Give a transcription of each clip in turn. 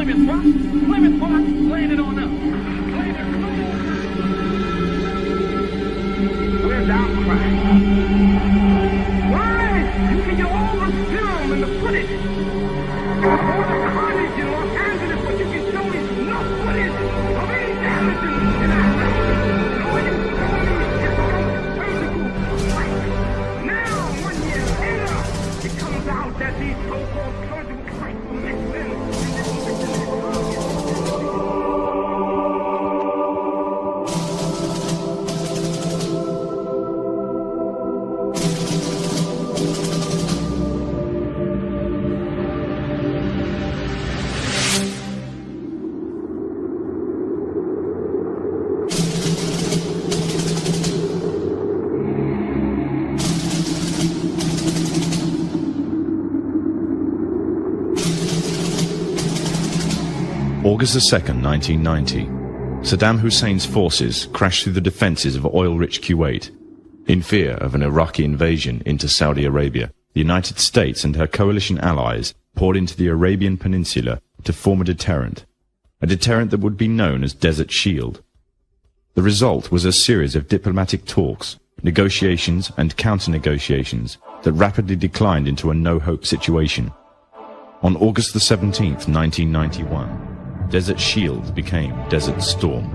Plymouth Rock, Plymouth Rock, laying it on up. We're down crack. Why? You can get all the film and the footage. All the carnage in Los Angeles, but you can show me no footage of any damage in our that these so-called surgical sites will mix in. August 2nd, 1990, Saddam Hussein's forces crashed through the defences of oil-rich Kuwait. In fear of an Iraqi invasion into Saudi Arabia, the United States and her coalition allies poured into the Arabian Peninsula to form a deterrent that would be known as Desert Shield. The result was a series of diplomatic talks, negotiations and counter-negotiations that rapidly declined into a no-hope situation. On August 17th, 1991, Desert Shield became Desert Storm.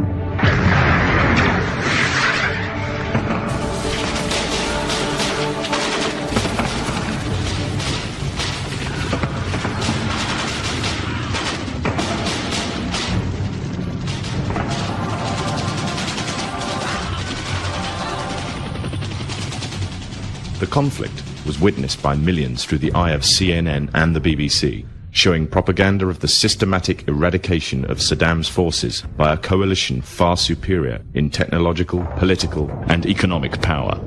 The conflict was witnessed by millions through the eye of CNN and the BBC, showing propaganda of the systematic eradication of Saddam's forces by a coalition far superior in technological, political, and economic power.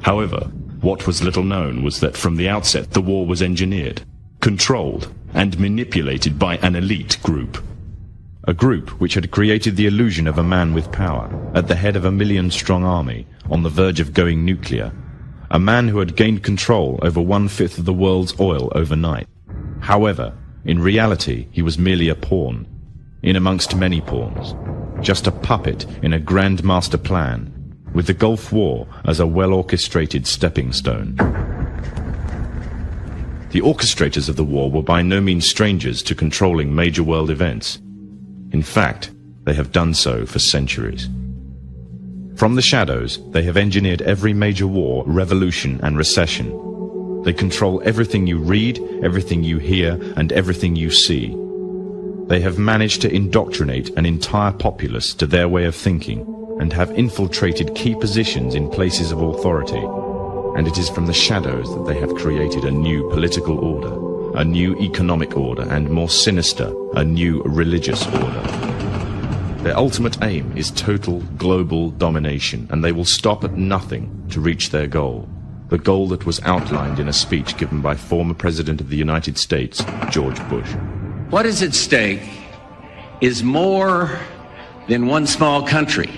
However, what was little known was that from the outset the war was engineered, controlled, and manipulated by an elite group. A group which had created the illusion of a man with power, at the head of a million-strong army, on the verge of going nuclear. A man who had gained control over 1/5 of the world's oil overnight. However, in reality, he was merely a pawn, in amongst many pawns, just a puppet in a grand master plan, with the Gulf War as a well-orchestrated stepping stone. The orchestrators of the war were by no means strangers to controlling major world events. In fact, they have done so for centuries. From the shadows, they have engineered every major war, revolution, and recession. They control everything you read, everything you hear, and everything you see. They have managed to indoctrinate an entire populace to their way of thinking, and have infiltrated key positions in places of authority. And it is from the shadows that they have created a new political order, a new economic order, and more sinister, a new religious order. Their ultimate aim is total global domination, and they will stop at nothing to reach their goal. The goal that was outlined in a speech given by former President of the United States, George Bush. What is at stake is more than one small country.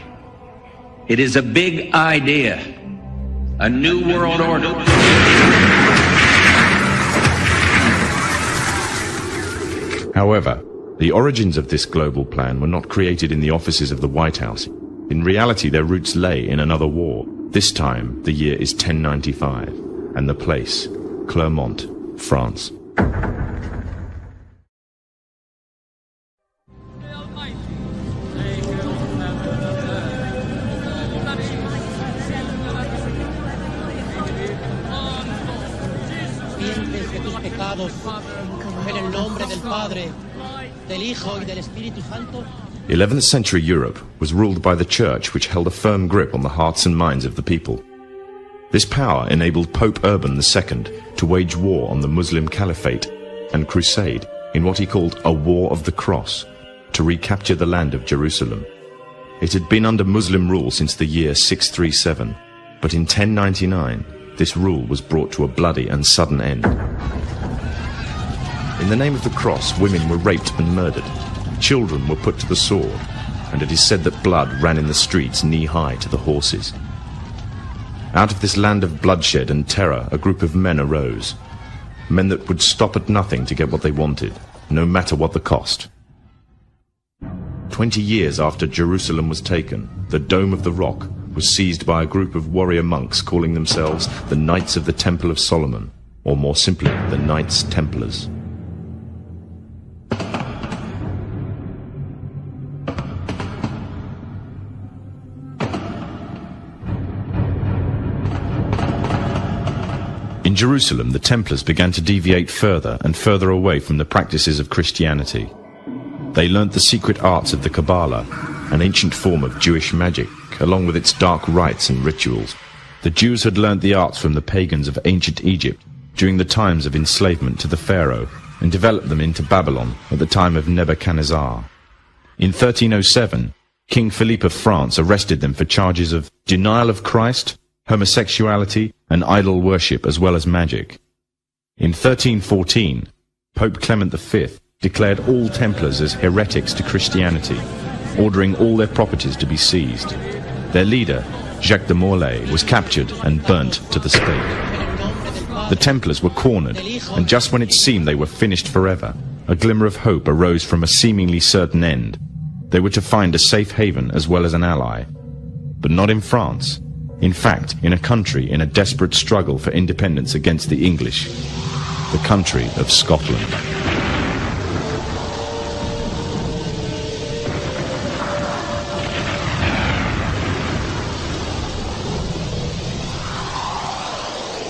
It is a big idea, a new world order. However, the origins of this global plan were not created in the offices of the White House. In reality, their roots lay in another war. This time, the year is 1095, and the place, Clermont, France. The 11th century Europe was ruled by the Church, which held a firm grip on the hearts and minds of the people. This power enabled Pope Urban II to wage war on the Muslim Caliphate and crusade in what he called a War of the Cross, to recapture the land of Jerusalem. It had been under Muslim rule since the year 637, but in 1099 this rule was brought to a bloody and sudden end. In the name of the cross, women were raped and murdered. Children were put to the sword, and it is said that blood ran in the streets knee-high to the horses. Out of this land of bloodshed and terror, a group of men arose. Men that would stop at nothing to get what they wanted, no matter what the cost. 20 years after Jerusalem was taken, the Dome of the Rock was seized by a group of warrior monks calling themselves the Knights of the Temple of Solomon, or more simply, the Knights Templars. In Jerusalem, the Templars began to deviate further and further away from the practices of Christianity. They learnt the secret arts of the Kabbalah, an ancient form of Jewish magic, along with its dark rites and rituals. The Jews had learnt the arts from the pagans of ancient Egypt during the times of enslavement to the Pharaoh, and developed them into Babylon at the time of Nebuchadnezzar. In 1307, King Philippe of France arrested them for charges of denial of Christ, homosexuality, and idol worship, as well as magic. In 1314, Pope Clement V declared all Templars as heretics to Christianity, ordering all their properties to be seized. Their leader, Jacques de Molay, was captured and burnt to the stake. The Templars were cornered, and just when it seemed they were finished forever, a glimmer of hope arose from a seemingly certain end. They were to find a safe haven as well as an ally. But not in France. In fact, in a country in a desperate struggle for independence against the English, the country of Scotland.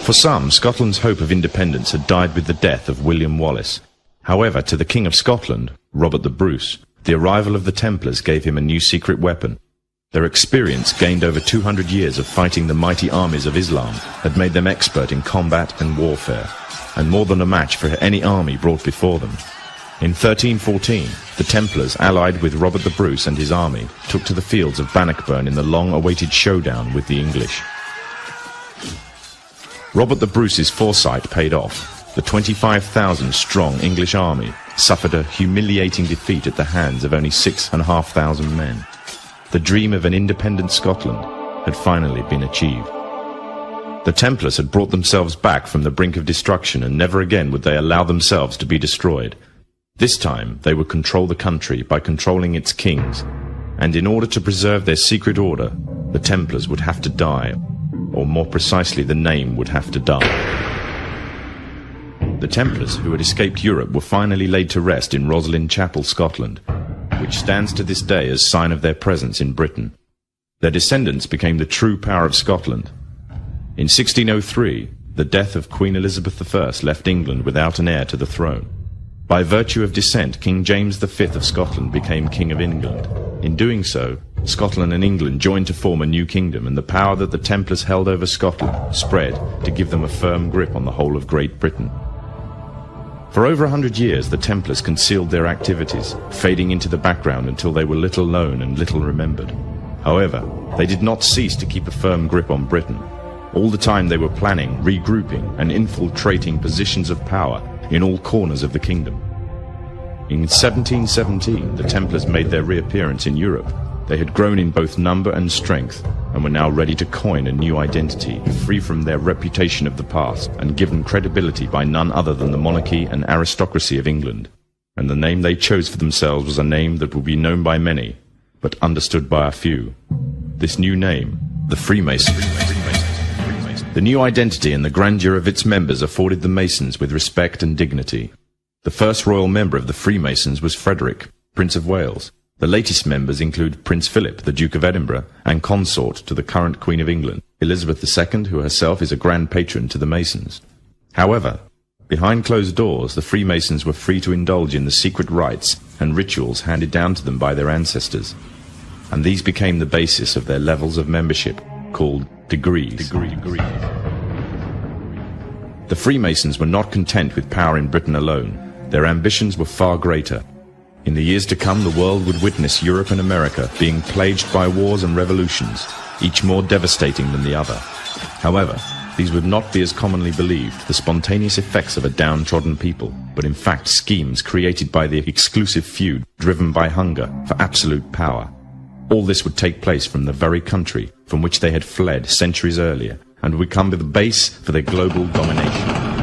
For some, Scotland's hope of independence had died with the death of William Wallace. However, to the King of Scotland, Robert the Bruce, the arrival of the Templars gave him a new secret weapon. Their experience, gained over 200 years of fighting the mighty armies of Islam, had made them expert in combat and warfare, and more than a match for any army brought before them. In 1314, the Templars, allied with Robert the Bruce and his army, took to the fields of Bannockburn in the long-awaited showdown with the English. Robert the Bruce's foresight paid off. The 25,000-strong English army suffered a humiliating defeat at the hands of only 6,500 men. The dream of an independent Scotland had finally been achieved. The Templars had brought themselves back from the brink of destruction, and never again would they allow themselves to be destroyed. This time they would control the country by controlling its kings, and in order to preserve their secret order, the Templars would have to die, or more precisely, the name would have to die. The Templars, who had escaped Europe, were finally laid to rest in Roslin Chapel, Scotland, which stands to this day as sign of their presence in Britain. Their descendants became the true power of Scotland. In 1603, the death of Queen Elizabeth I left England without an heir to the throne. By virtue of descent, King James V of Scotland became King of England. In doing so, Scotland and England joined to form a new kingdom, and the power that the Templars held over Scotland spread to give them a firm grip on the whole of Great Britain. For over 100 years, the Templars concealed their activities, fading into the background until they were little known and little remembered. However, they did not cease to keep a firm grip on Britain. All the time they were planning, regrouping, and infiltrating positions of power in all corners of the kingdom. In 1717, the Templars made their reappearance in Europe. They had grown in both number and strength, and were now ready to coin a new identity, free from their reputation of the past, and given credibility by none other than the monarchy and aristocracy of England. And the name they chose for themselves was a name that would be known by many, but understood by a few. This new name, the Freemasons. The new identity and the grandeur of its members afforded the Masons with respect and dignity. The first royal member of the Freemasons was Frederick, Prince of Wales. The latest members include Prince Philip, the Duke of Edinburgh, and consort to the current Queen of England, Elizabeth II, who herself is a grand patron to the Masons. However, behind closed doors, the Freemasons were free to indulge in the secret rites and rituals handed down to them by their ancestors, and these became the basis of their levels of membership, called degrees. The Freemasons were not content with power in Britain alone. Their ambitions were far greater. In the years to come, the world would witness Europe and America being plagued by wars and revolutions, each more devastating than the other. However, these would not be as commonly believed, the spontaneous effects of a downtrodden people, but in fact schemes created by the exclusive few, driven by hunger for absolute power. All this would take place from the very country from which they had fled centuries earlier, and would become the base for their global domination.